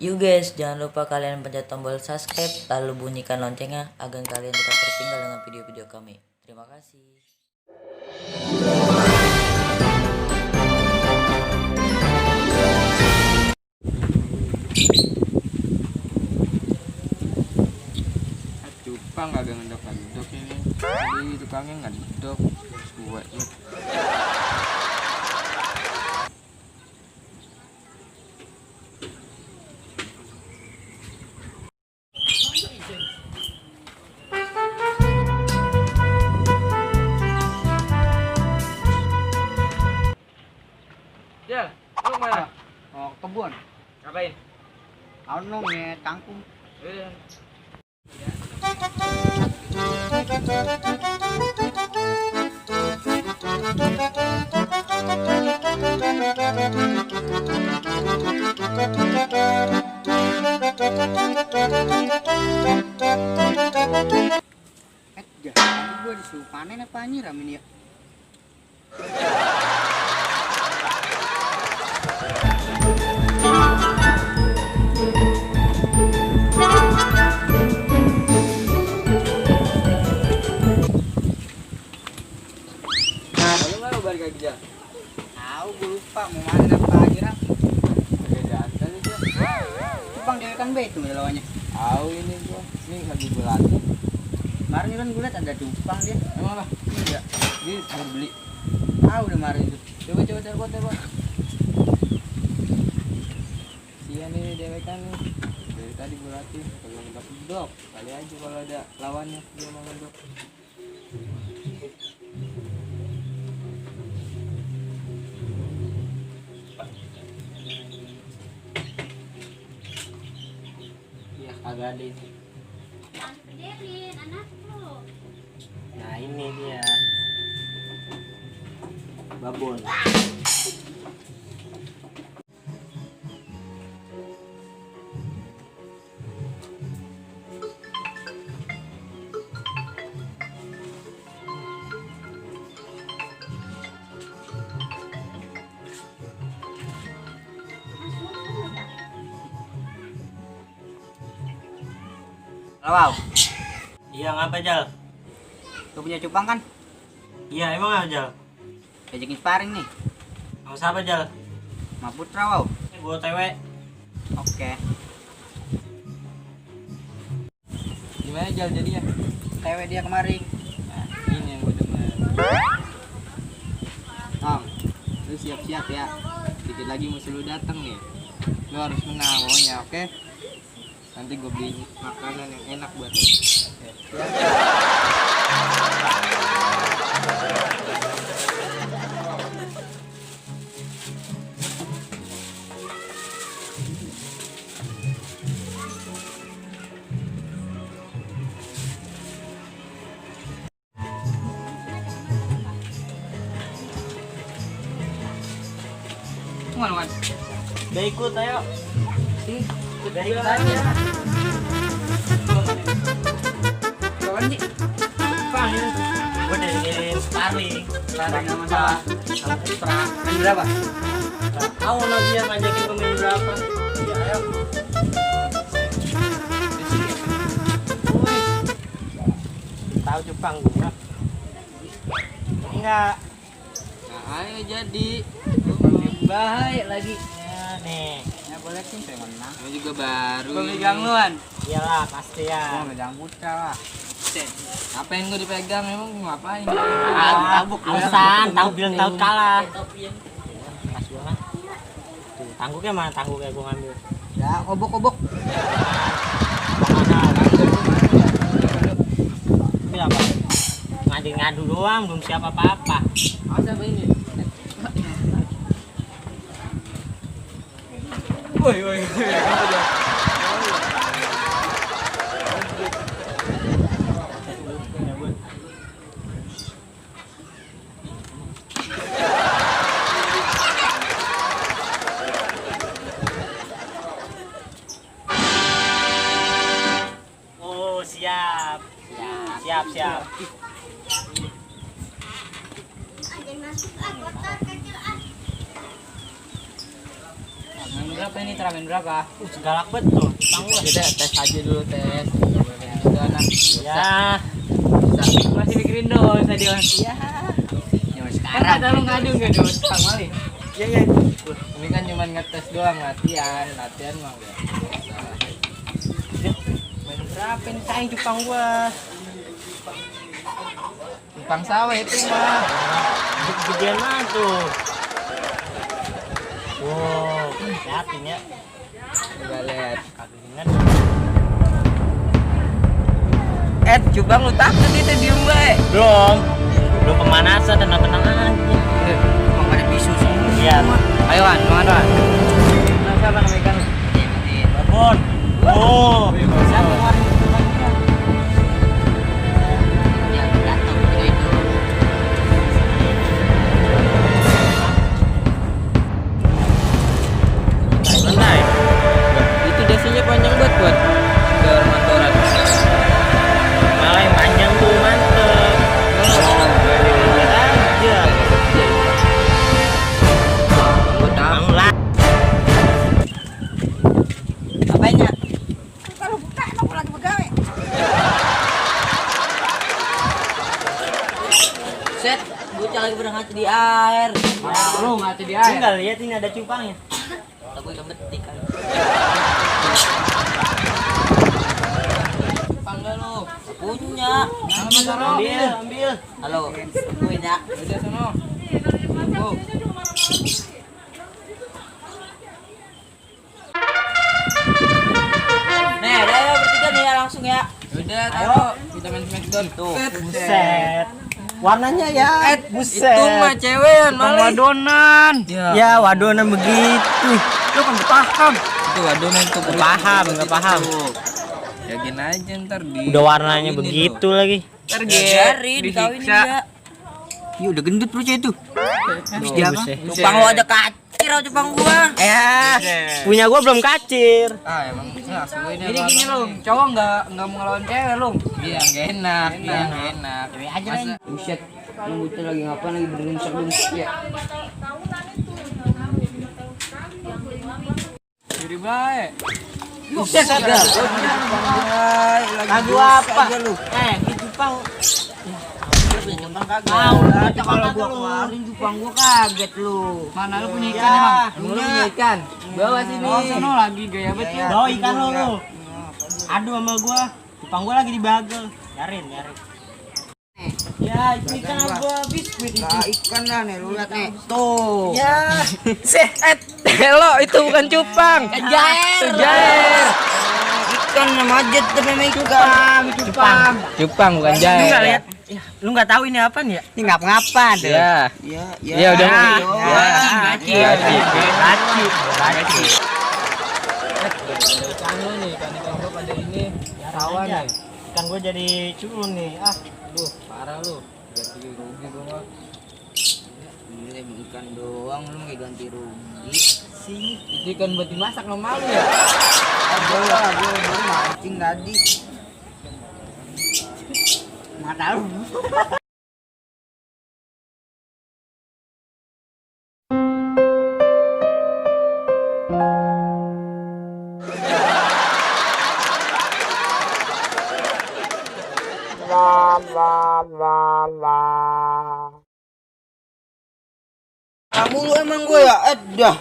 Yuk guys, jangan lupa kalian pencet tombol subscribe lalu bunyikan loncengnya agar kalian tidak tertinggal dengan video-video kami. Terima kasih. Cupang kagak ngedok ini. Tadi tukangnya ngedok buat Jal, lu mana? Oh, kebun. Ngapain? Anu nget kangkung. Eh, Jangan gua disuruh panen apa nyiram ini ya? lu nggak balik lagi Jal? Tahu gua lupa mau panen apa nyiram. perbedaan kali dia. Bang dia kan betul lawannya. Tahu ini gua. Ini lagi berlatih. Kemarin kan gua lihat ada cupang dia. Emang lah. Iya. Ini harus beli. Tahu udah kemarin itu. Coba telepon. Sian ini dia kan dari tadi berlatih kagak ngedok. Kali aja kalau ada lawannya dia mau ngedok. Iya kagak ada itu. Derin, anakku. Nah ini dia. Babon. Wow. Iya ngapa Jal? Lu punya cupang kan? Iya emang apa Jal? Ajakin sparring nih. Mau siapa Jal? Ma Putra wow. Gue TW. Oke. Gimana Jal jadinya? TW dia kemarin. Nah, ini yang gue demen. Tom. Lu siap-siap ya. Dikit lagi musuh lu datang nih. Lu harus menang pokoknya, oke? Nanti gue beli makanan yang enak buat lu. Mana? Udah ikut ayo. Udah ikut aja. aja. Kawan sih. Bang ini. Gue dari sparring. Sparring sama siapa? Sama Putra. Main berapa? Tahu lo dia ngajakin gue main berapa? Iya ayo. Tahu Jepang gue. Enggak. Nah, ayo jadi. Bahaya lagi. Ya nih. Ya boleh sih saya menang. Lu juga baru. Gua ini. megang luan. Iyalah pasti Gua ya. megang Putra lah. Ngapain gue dipegang emang gue ngapain? Tabuk alasan, tahu bilang tahu kalah. Kasih gua lah. Tuh, tangguknya mana? Tangguknya gua ngambil. Ya, obok-obok. Ini apa? Ngadu doang, belum siap apa-apa. Apa ini? woi. Oh, siap. Siap. Ada masuk kotor kecil. berapa ini? Teramen berapa? Segalak betul. Cupang gua. Udah tes aja dulu tes. Itu anak. Ya. Masih mikirin dosa dia. Iya. Ya Kan ada lu ngadu enggak dosa kali. Iya iya. Ini kan cuma ngetes doang latihan mah enggak. Main berapa nih sayang cupang gua? Cupang sawah itu mah. Gedean mana tuh? Wow, liatin ya. Coba lihat. Kagak ingat. Cupang lu takut itu diem bae. Belum pemanasan, tenang-tenang aja. Emang pada bisu semua. Iya. Ayo Wan, makan Wan. Nah, siapa nama ikan? Babon. Oh. Siapa kemarin cupangnya? Ya, datang itu. Santai. Itu dasinya panjang buat ke mantoran. Malah yang panjang tuh mantep. Lihat aja. Bang lah. Apanya? Set, bocah lagi berangkat di air. Lu ngaca di Lu air. nggak lihat ini ada cupangnya? Aku ikan betik kan. Cupang dah lu. Punya. Ambil. Halo, punya. Udah sono. Oh. Nih, udah ya bertiga nih ya langsung ya. Udah taruh vitamin smackdown tuh. Buset. Warnanya ya. Buset. Itu mah cewekan malah. Wadonan. Ya, wadonan begitu. Lu kan gak paham. Itu adonan tuh Nggak paham. Ya gini aja ntar di. Udah warnanya kawinin begitu lu. lagi. Ntar Biarin dikawinin dia. Iya udah gendut bro itu. Buset. Cupang lo aja kacir aja cupang gua. Ya, punya gua belum kacir. Ah emang langsung gue Ini gini lu, cowok nggak mau ngelawan cewek lu. Iya nggak enak, iya nggak enak. aja Masa- Buset, lu bocah lagi ngapain lagi benerin sak ya. Diri baik. Buset, ada. Lagu apa? Ini cupang. Cupang kagak. Mau Kalau gua kemarin jupang gua kaget lu. Mana lu punya ikan Ya. emang? Lu punya ikan? Bawa sini. Oh, sono lagi gaya bet lu. Bawa ikan lu. Aduh sama gua. Cupang gua lagi dibagel. Biarin. Ya, itu ikan gua biskuit itu. Nah, ikan lah nih, lu lihat nih. Tuh. Ya. Hello, itu bukan cupang. Jair. Ikan nama aja namanya ikan. Cupang bukan Lu jahe. enggak lihat? Ya, lu enggak tahu ini apa nih ya? Ini ngapa tuh? Ya. Ya udah. Ya. Laci. Ikan lu nih, ikan gua pada ini. Rawan nih. Ikan gua jadi culun nih. Aduh, parah lu. Ganti rugi gua mah. Ini ikan doang lu kayak ganti rugi. Sini. Itu ikan buat dimasak lo malu ya? Gua baru mancing tadi. Nggak tahu. Kamu lu emang gue ya? Dah.